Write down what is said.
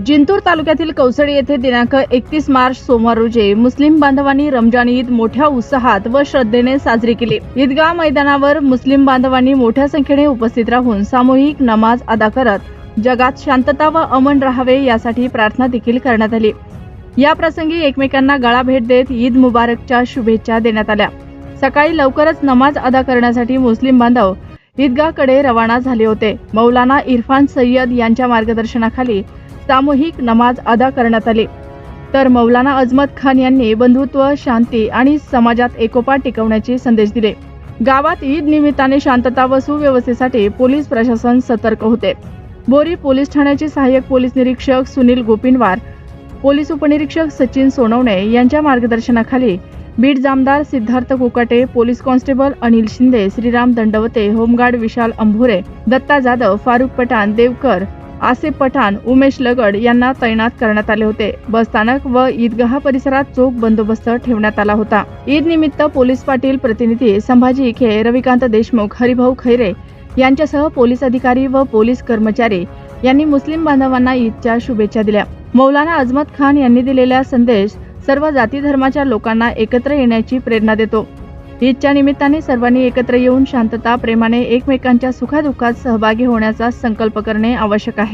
जिंतूर तालुक्यातील कौसडी येथे दिनांक 31 मार्च सोमवार रोजी मुस्लिम बांधवांनी रमजान ईद मोठ्या उत्साहात व श्रद्धेने साजरी केली। ईदगाह मैदानावर मुस्लिम बांधवांनी मोठ्या संख्येने उपस्थित राहून सामूहिक नमाज अदा करत जगात शांतता व अमन राहावे यासाठी प्रार्थना देखील करण्यात आली। या प्रसंगी एकमेकांना गळा भेट देत ईद मुबारकच्या शुभेच्छा देण्यात आल्या। सकाळी लवकरच नमाज अदा करण्यासाठी मुस्लिम बांधव ईदगाहकडे रवाना झाले होते। मौलाना इरफान सय्यद यांच्या मार्गदर्शनाखाली सामूहिक नमाज अदा करण्यात आली, तर मौलाना अजमत खान यांनी बंधुत्व, शांती आणि समाजात एकोपा टिकवण्याचे संदेश दिले। गावात ईद निमित्ताने शांतता व सुव्यवस्थेसाठी पोलीस प्रशासन सतर्क होते। बोरी पोलीस ठाण्याचे सहाय्यक पोलीस निरीक्षक सुनील गोपिनवार, पोलीस उपनिरीक्षक सचिन सोनवणे यांच्या मार्गदर्शनाखाली बीड जामदार Siddharth Kokate, police constable Anil Shinde, Shriram Dandawate, home guard Vishal Ambhure, Datta Jadhav, Farooq Pathan, Devkar, Asif Pathan, Umesh Lagad यांना तैनात करण्यात आले होते। बस स्थानक व ईदगाह परिसरात चोख बंदोबस्त ठेवण्यात आला होता। ईद निमित्त पोलीस पाटील प्रतिनिधी संभाजी इखे, रविकांत देशमुख, हरिभाऊ खैरे यांच्यासह पोलीस अधिकारी व पोलीस कर्मचारी यांनी मुस्लिम बांधवांना ईदच्या शुभेच्छा दिल्या। मौलाना अजमत खान यांनी दिलेला संदेश सर्व जाती धर्माच्या लोकांना एकत्र येण्याची प्रेरणा देतो। ईदच्या निमित्ताने सर्वांनी एकत्र येऊन शांतता, प्रेमाने एकमेकांच्या सुखादुःखात सहभागी होण्याचा संकल्प करणे आवश्यक आहे।